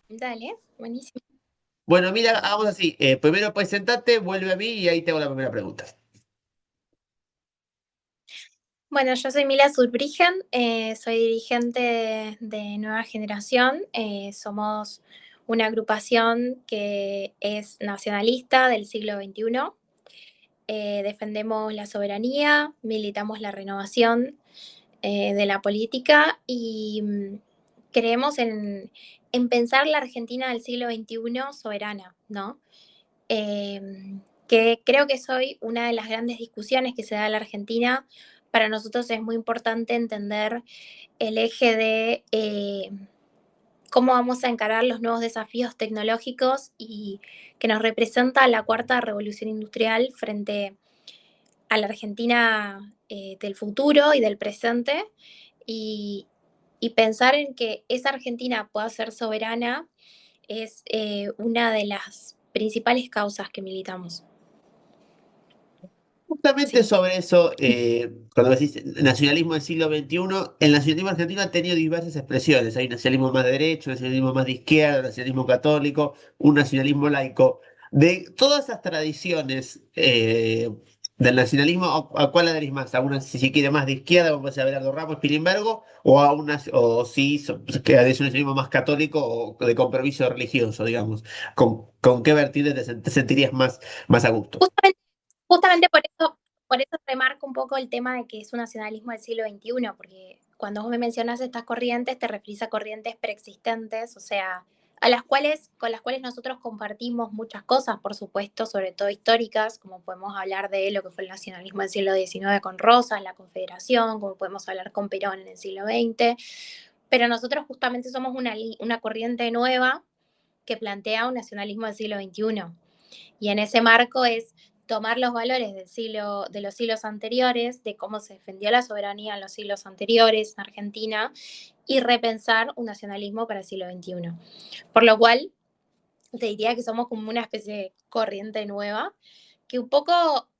Dale, buenísimo. Bueno, mira, hagamos así. Primero presentarte, vuelve a mí y ahí tengo la primera pregunta. Bueno, yo soy Mila Zulbrigen, soy dirigente de Nueva Generación. Somos una agrupación que es nacionalista del siglo XXI. Defendemos la soberanía, militamos la renovación de la política y creemos en pensar la Argentina del siglo XXI soberana, ¿no? Que creo que es hoy una de las grandes discusiones que se da en la Argentina. Para nosotros es muy importante entender el eje de cómo vamos a encarar los nuevos desafíos tecnológicos y que nos representa la cuarta revolución industrial frente a la Argentina del futuro y del presente y, y pensar en que esa Argentina pueda ser soberana es una de las principales causas que militamos. Justamente Sí. sobre eso, cuando decís nacionalismo del siglo XXI, el nacionalismo argentino ha tenido diversas expresiones. Hay un nacionalismo más de derecha, un nacionalismo más de izquierda, un nacionalismo católico, un nacionalismo laico. De todas esas tradiciones del nacionalismo, ¿a cuál adherís más? ¿A una, si se quiere, más de izquierda, como puede ser Abelardo Ramos, Pilimbergo? ¿O a una, o si que es un nacionalismo más católico o de compromiso religioso, digamos? ¿Con qué vertientes te sentirías más a gusto? Justamente, justamente por eso remarco un poco el tema de que es un nacionalismo del siglo XXI, porque cuando vos me mencionas estas corrientes, te referís a corrientes preexistentes, o sea, con las cuales nosotros compartimos muchas cosas, por supuesto, sobre todo históricas, como podemos hablar de lo que fue el nacionalismo del siglo XIX con Rosas, la Confederación, como podemos hablar con Perón en el siglo XX, pero nosotros justamente somos una corriente nueva que plantea un nacionalismo del siglo XXI. Y en ese marco es tomar los valores de los siglos anteriores, de cómo se defendió la soberanía en los siglos anteriores en Argentina, y repensar un nacionalismo para el siglo XXI. Por lo cual, te diría que somos como una especie de corriente nueva, que un poco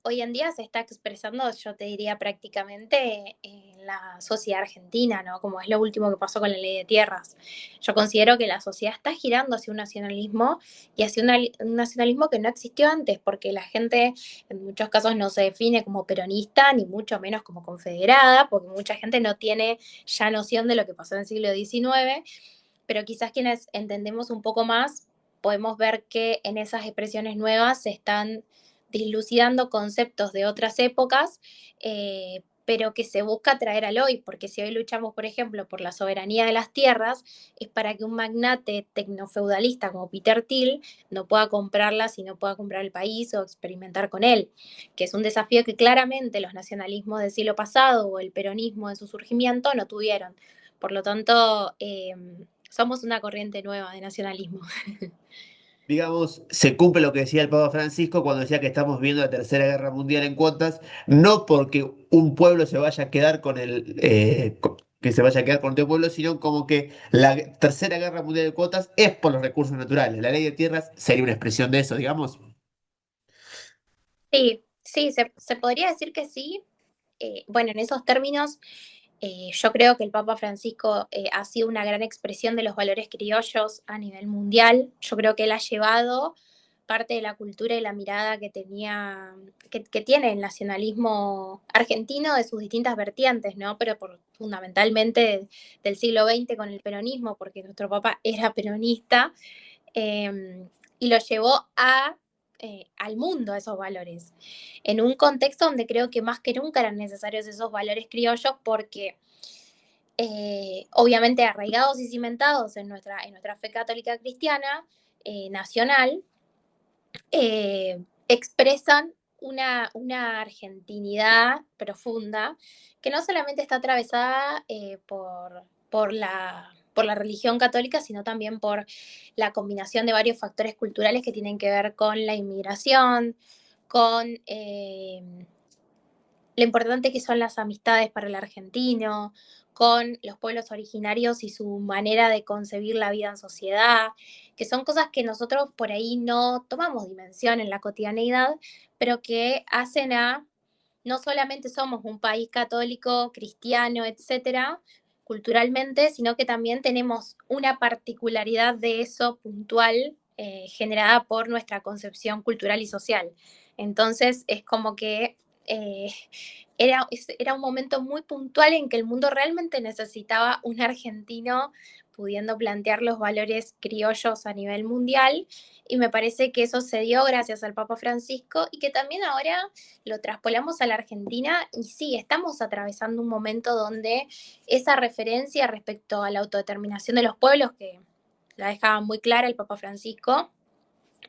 hoy en día se está expresando, yo te diría prácticamente en la sociedad argentina, ¿no? Como es lo último que pasó con la ley de tierras. Yo considero que la sociedad está girando hacia un nacionalismo y hacia un nacionalismo que no existió antes, porque la gente en muchos casos no se define como peronista, ni mucho menos como confederada, porque mucha gente no tiene ya noción de lo que pasó en el siglo XIX, pero quizás quienes entendemos un poco más podemos ver que en esas expresiones nuevas se están dilucidando conceptos de otras épocas, pero que se busca traer al hoy, porque si hoy luchamos, por ejemplo, por la soberanía de las tierras, es para que un magnate tecnofeudalista como Peter Thiel no pueda comprarlas y no pueda comprar el país o experimentar con él, que es un desafío que claramente los nacionalismos del siglo pasado o el peronismo de su surgimiento no tuvieron. Por lo tanto, somos una corriente nueva de nacionalismo. Digamos, se cumple lo que decía el Papa Francisco cuando decía que estamos viendo la Tercera Guerra Mundial en cuotas, no porque un pueblo se vaya a quedar con que se vaya a quedar con otro pueblo, sino como que la Tercera Guerra Mundial en cuotas es por los recursos naturales. La ley de tierras sería una expresión de eso, digamos. Sí, sí, se podría decir que sí. Bueno, en esos términos, yo creo que el Papa Francisco ha sido una gran expresión de los valores criollos a nivel mundial. Yo creo que él ha llevado parte de la cultura y la mirada que tenía, que tiene el nacionalismo argentino de sus distintas vertientes, ¿no? Pero fundamentalmente del siglo XX con el peronismo, porque nuestro Papa era peronista, y lo llevó al mundo esos valores, en un contexto donde creo que más que nunca eran necesarios esos valores criollos porque obviamente arraigados y cimentados en nuestra fe católica cristiana nacional, expresan una argentinidad profunda que no solamente está atravesada por la religión católica, sino también por la combinación de varios factores culturales que tienen que ver con la inmigración, con lo importante que son las amistades para el argentino, con los pueblos originarios y su manera de concebir la vida en sociedad, que son cosas que nosotros por ahí no tomamos dimensión en la cotidianeidad, pero que hacen a, no solamente somos un país católico, cristiano, etcétera, culturalmente, sino que también tenemos una particularidad de eso puntual generada por nuestra concepción cultural y social. Entonces es como que eh, era un momento muy puntual en que el mundo realmente necesitaba un argentino pudiendo plantear los valores criollos a nivel mundial, y me parece que eso se dio gracias al Papa Francisco y que también ahora lo traspolamos a la Argentina y sí, estamos atravesando un momento donde esa referencia respecto a la autodeterminación de los pueblos, que la dejaba muy clara el Papa Francisco,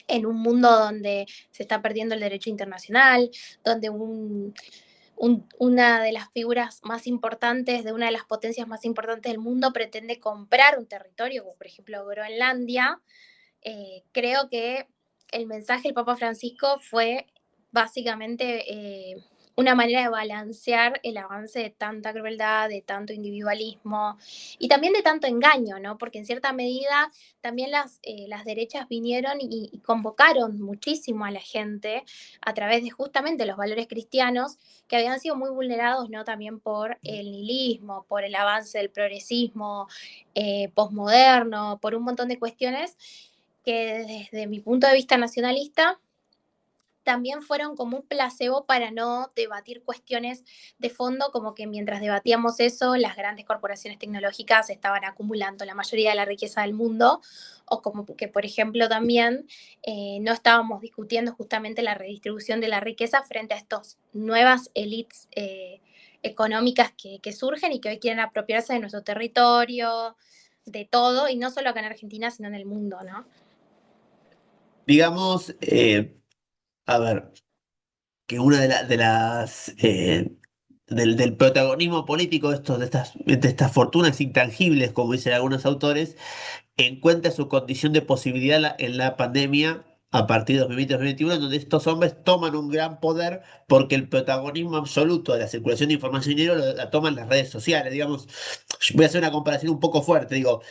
en un mundo donde se está perdiendo el derecho internacional, donde una de las figuras más importantes de una de las potencias más importantes del mundo pretende comprar un territorio, como por ejemplo Groenlandia. Creo que el mensaje del Papa Francisco fue básicamente una manera de balancear el avance de tanta crueldad, de tanto individualismo y también de tanto engaño, ¿no? Porque en cierta medida también las derechas vinieron y convocaron muchísimo a la gente a través de justamente los valores cristianos que habían sido muy vulnerados, ¿no? También por el nihilismo, por el avance del progresismo posmoderno, por un montón de cuestiones que desde mi punto de vista nacionalista también fueron como un placebo para no debatir cuestiones de fondo, como que mientras debatíamos eso, las grandes corporaciones tecnológicas estaban acumulando la mayoría de la riqueza del mundo, o como que, por ejemplo, también no estábamos discutiendo justamente la redistribución de la riqueza frente a estas nuevas élites económicas que surgen y que hoy quieren apropiarse de nuestro territorio, de todo, y no solo acá en Argentina, sino en el mundo, ¿no? Digamos, a ver, que una de las del protagonismo político de estas fortunas intangibles, como dicen algunos autores, encuentra su condición de posibilidad en la pandemia a partir de 2020-2021, donde estos hombres toman un gran poder porque el protagonismo absoluto de la circulación de información y dinero la toman las redes sociales. Digamos, voy a hacer una comparación un poco fuerte, digo,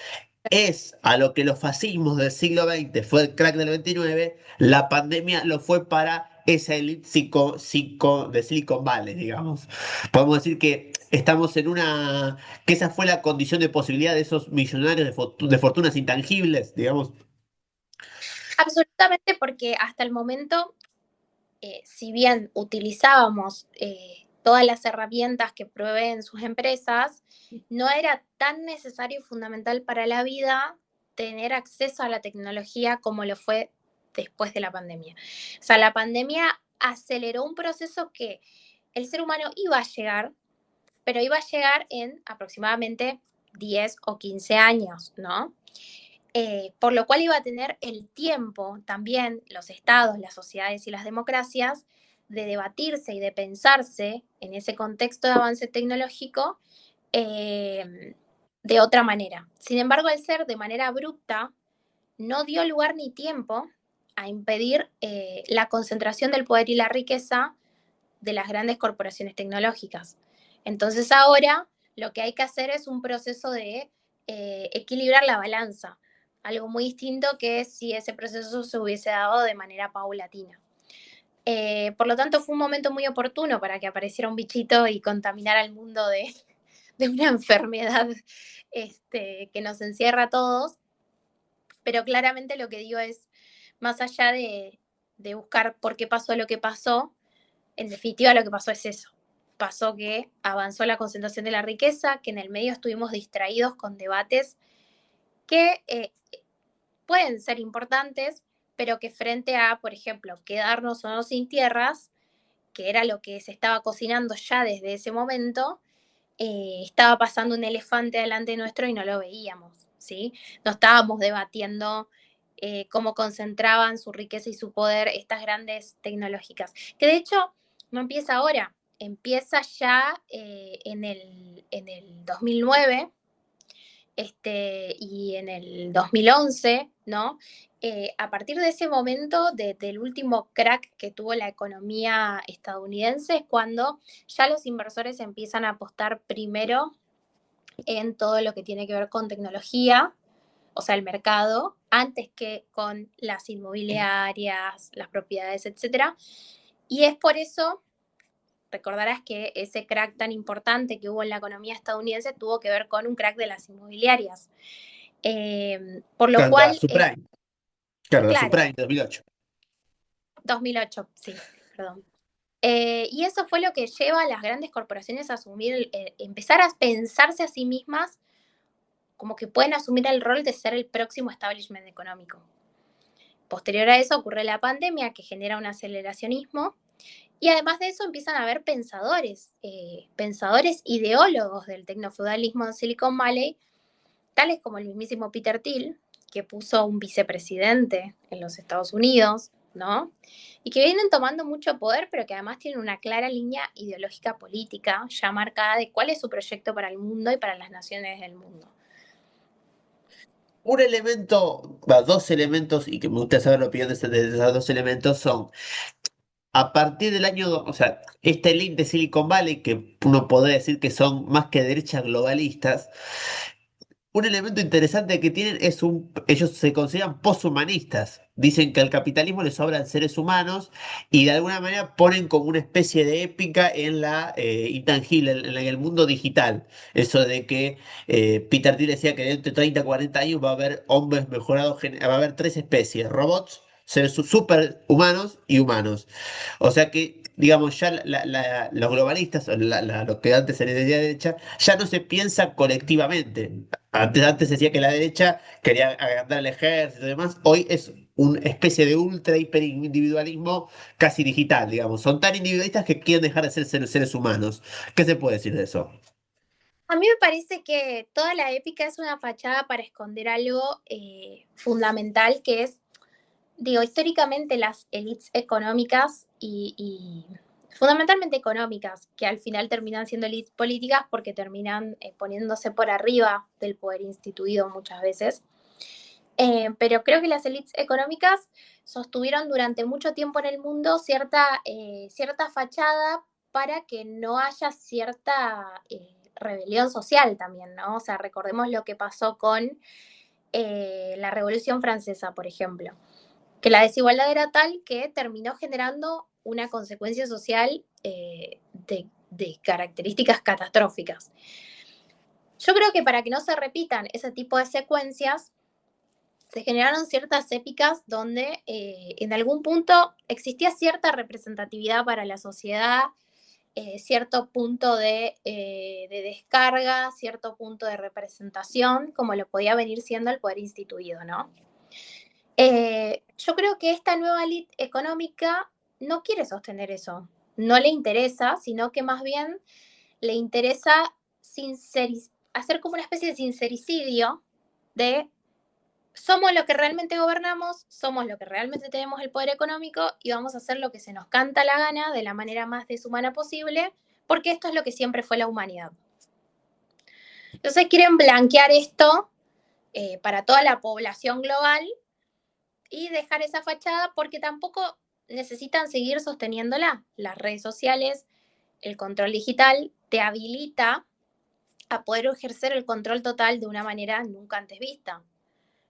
es a lo que los fascismos del siglo XX fue el crack del 29, la pandemia lo fue para esa élite de Silicon Valley, digamos. Podemos decir que estamos que esa fue la condición de posibilidad de esos millonarios de fortunas intangibles, digamos. Absolutamente, porque hasta el momento, si bien utilizábamos todas las herramientas que proveen sus empresas, no era tan necesario y fundamental para la vida tener acceso a la tecnología como lo fue después de la pandemia. O sea, la pandemia aceleró un proceso que el ser humano iba a llegar, pero iba a llegar en aproximadamente 10 o 15 años, ¿no? Por lo cual iba a tener el tiempo también los estados, las sociedades y las democracias de debatirse y de pensarse en ese contexto de avance tecnológico de otra manera. Sin embargo, al ser de manera abrupta, no dio lugar ni tiempo a impedir la concentración del poder y la riqueza de las grandes corporaciones tecnológicas. Entonces ahora lo que hay que hacer es un proceso de equilibrar la balanza, algo muy distinto que si ese proceso se hubiese dado de manera paulatina. Por lo tanto, fue un momento muy oportuno para que apareciera un bichito y contaminara el mundo de una enfermedad que nos encierra a todos, pero claramente lo que digo es, más allá de buscar por qué pasó lo que pasó, en definitiva lo que pasó es eso. Pasó que avanzó la concentración de la riqueza, que en el medio estuvimos distraídos con debates que pueden ser importantes, pero que frente a, por ejemplo, quedarnos o no sin tierras, que era lo que se estaba cocinando ya desde ese momento, estaba pasando un elefante delante nuestro y no lo veíamos, ¿sí? No estábamos debatiendo cómo concentraban su riqueza y su poder estas grandes tecnológicas. Que de hecho no empieza ahora, empieza ya en el 2009 y en el 2011, ¿no? A partir de ese momento, del último crack que tuvo la economía estadounidense, es cuando ya los inversores empiezan a apostar primero en todo lo que tiene que ver con tecnología, o sea, el mercado, antes que con las inmobiliarias, las propiedades, etcétera. Y es por eso Recordarás que ese crack tan importante que hubo en la economía estadounidense tuvo que ver con un crack de las inmobiliarias. Por lo Claro, la cual, subprime. Claro, la claro, subprime 2008. 2008, sí, perdón. Y eso fue lo que lleva a las grandes corporaciones a asumir, empezar a pensarse a sí mismas como que pueden asumir el rol de ser el próximo establishment económico. Posterior a eso ocurre la pandemia que genera un aceleracionismo y además de eso empiezan a haber pensadores, pensadores ideólogos del tecnofeudalismo de Silicon Valley, tales como el mismísimo Peter Thiel, que puso un vicepresidente en los Estados Unidos, ¿no? Y que vienen tomando mucho poder, pero que además tienen una clara línea ideológica política ya marcada de cuál es su proyecto para el mundo y para las naciones del mundo. Un elemento, dos elementos, y que me gustaría saber la opinión de esos dos elementos son, a partir del año, o sea, esta elite de Silicon Valley, que uno podría decir que son más que derechas globalistas, un elemento interesante que tienen es ellos se consideran poshumanistas. Dicen que al capitalismo le sobran seres humanos y de alguna manera ponen como una especie de épica en la intangible, en el mundo digital. Eso de que Peter Thiel decía que dentro de 30, 40 años va a haber hombres mejorados, va a haber tres especies, robots, seres superhumanos y humanos. O sea que, digamos, ya los globalistas, o lo que antes se les decía derecha, ya no se piensa colectivamente. Antes decía que la derecha quería agrandar el ejército y demás. Hoy es una especie de ultra hiper individualismo casi digital, digamos. Son tan individualistas que quieren dejar de ser seres humanos. ¿Qué se puede decir de eso? A mí me parece que toda la épica es una fachada para esconder algo fundamental que es, digo, históricamente las élites económicas y fundamentalmente económicas, que al final terminan siendo élites políticas porque terminan poniéndose por arriba del poder instituido muchas veces. Pero creo que las élites económicas sostuvieron durante mucho tiempo en el mundo cierta fachada para que no haya cierta rebelión social también, ¿no? O sea, recordemos lo que pasó con la Revolución Francesa, por ejemplo, que la desigualdad era tal que terminó generando una consecuencia social de características catastróficas. Yo creo que para que no se repitan ese tipo de secuencias, se generaron ciertas épicas donde en algún punto existía cierta representatividad para la sociedad, cierto punto de descarga, cierto punto de representación, como lo podía venir siendo el poder instituido, ¿no? Yo creo que esta nueva élite económica no quiere sostener eso, no le interesa, sino que más bien le interesa hacer como una especie de sincericidio de somos lo que realmente gobernamos, somos lo que realmente tenemos el poder económico y vamos a hacer lo que se nos canta la gana de la manera más deshumana posible, porque esto es lo que siempre fue la humanidad. Entonces quieren blanquear esto para toda la población global y dejar esa fachada porque tampoco necesitan seguir sosteniéndola. Las redes sociales, el control digital te habilita a poder ejercer el control total de una manera nunca antes vista.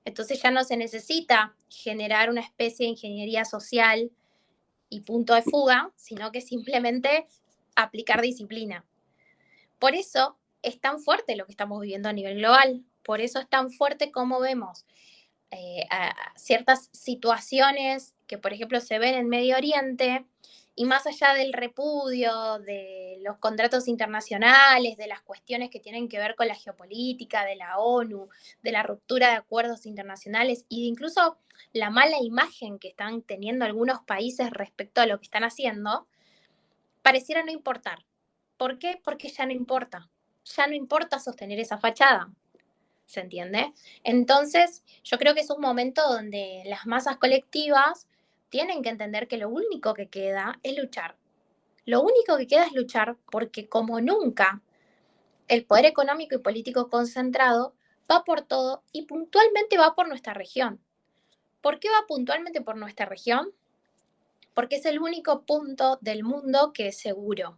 Entonces ya no se necesita generar una especie de ingeniería social y punto de fuga, sino que simplemente aplicar disciplina. Por eso es tan fuerte lo que estamos viviendo a nivel global, por eso es tan fuerte como vemos a ciertas situaciones que, por ejemplo, se ven en Medio Oriente, y más allá del repudio, de los contratos internacionales, de las cuestiones que tienen que ver con la geopolítica, de la ONU, de la ruptura de acuerdos internacionales y de incluso la mala imagen que están teniendo algunos países respecto a lo que están haciendo, pareciera no importar. ¿Por qué? Porque ya no importa. Ya no importa sostener esa fachada. ¿Se entiende? Entonces, yo creo que es un momento donde las masas colectivas tienen que entender que lo único que queda es luchar. Lo único que queda es luchar porque como nunca el poder económico y político concentrado va por todo y puntualmente va por nuestra región. ¿Por qué va puntualmente por nuestra región? Porque es el único punto del mundo que es seguro.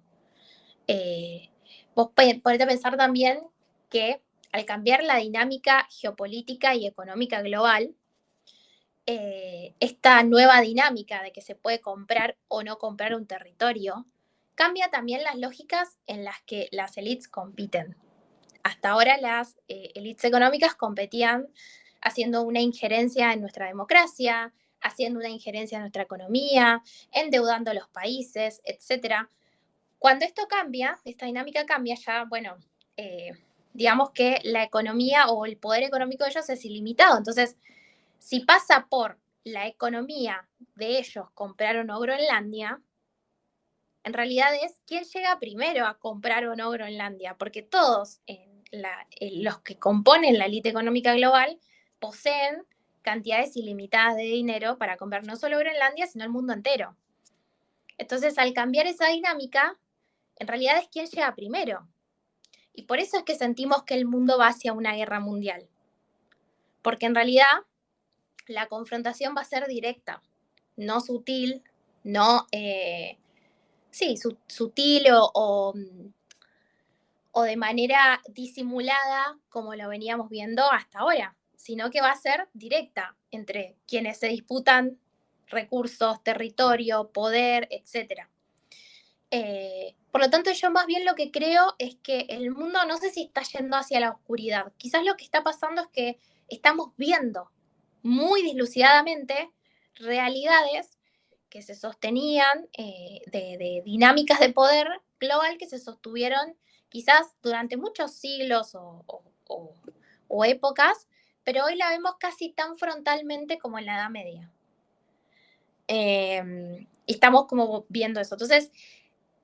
Eh, Vos podés pensar también que al cambiar la dinámica geopolítica y económica global, esta nueva dinámica de que se puede comprar o no comprar un territorio cambia también las lógicas en las que las élites compiten. Hasta ahora las élites económicas competían haciendo una injerencia en nuestra democracia, haciendo una injerencia en nuestra economía, endeudando a los países, etcétera. Cuando esto cambia, esta dinámica cambia, ya, bueno, eh, digamos que la economía o el poder económico de ellos es ilimitado. Entonces, si pasa por la economía de ellos comprar o no Groenlandia, en realidad es quién llega primero a comprar o no Groenlandia, porque todos los que componen la élite económica global poseen cantidades ilimitadas de dinero para comprar no solo Groenlandia, sino el mundo entero. Entonces, al cambiar esa dinámica, en realidad es quién llega primero. Y por eso es que sentimos que el mundo va hacia una guerra mundial. Porque en realidad la confrontación va a ser directa, no sutil, no, sí, sutil o de manera disimulada como lo veníamos viendo hasta ahora, sino que va a ser directa entre quienes se disputan recursos, territorio, poder, etc. Por lo tanto, yo más bien lo que creo es que el mundo no sé si está yendo hacia la oscuridad. Quizás lo que está pasando es que estamos viendo muy dislucidadamente realidades que se sostenían de dinámicas de poder global que se sostuvieron quizás durante muchos siglos o épocas, pero hoy la vemos casi tan frontalmente como en la Edad Media. Estamos como viendo eso. Entonces,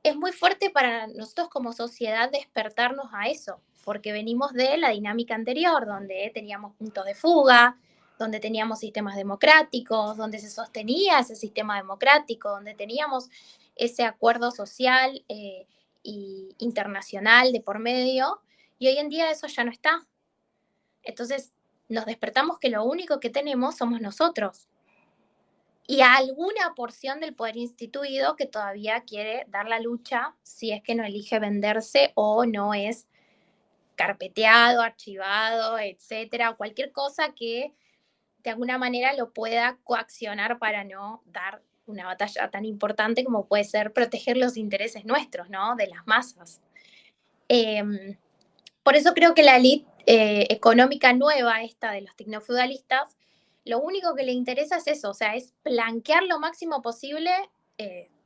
es muy fuerte para nosotros como sociedad despertarnos a eso, porque venimos de la dinámica anterior, donde teníamos puntos de fuga, donde teníamos sistemas democráticos, donde se sostenía ese sistema democrático, donde teníamos ese acuerdo social y internacional de por medio, y hoy en día eso ya no está. Entonces nos despertamos que lo único que tenemos somos nosotros y a alguna porción del poder instituido que todavía quiere dar la lucha si es que no elige venderse o no es carpeteado, archivado, etcétera, o cualquier cosa que de alguna manera lo pueda coaccionar para no dar una batalla tan importante como puede ser proteger los intereses nuestros, ¿no? De las masas. Por eso creo que la élite económica nueva, esta de los tecnofeudalistas, lo único que le interesa es eso, o sea, es blanquear lo máximo posible.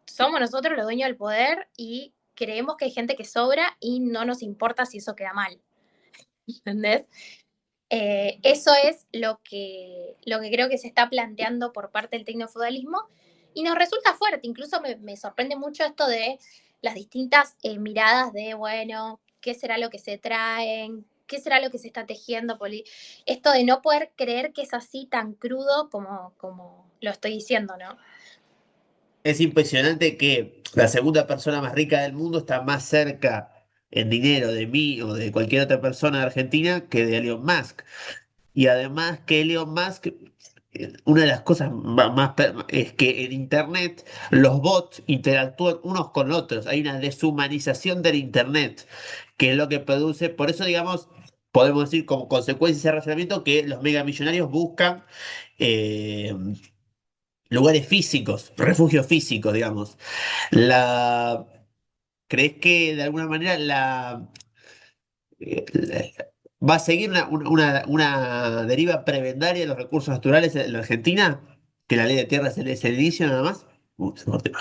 Somos nosotros los dueños del poder y creemos que hay gente que sobra y no nos importa si eso queda mal. ¿Entendés? Eso es lo que creo que se está planteando por parte del tecnofeudalismo y nos resulta fuerte. Incluso me sorprende mucho esto de las distintas miradas de, bueno, ¿qué será lo que se traen? ¿Qué será lo que se está tejiendo? Esto de no poder creer que es así tan crudo como lo estoy diciendo, ¿no? Es impresionante que la segunda persona más rica del mundo está más cerca en dinero de mí o de cualquier otra persona de Argentina que de Elon Musk. Y además que Elon Musk, una de las cosas es que en Internet los bots interactúan unos con otros. Hay una deshumanización del Internet, que es lo que produce, por eso digamos, podemos decir como consecuencia de ese razonamiento que los megamillonarios buscan eh, lugares físicos, refugios físicos, digamos. La, ¿Crees que de alguna manera va a seguir una deriva prebendaria de los recursos naturales en la Argentina? ¿Que la ley de tierras es el inicio nada más? Se cortó.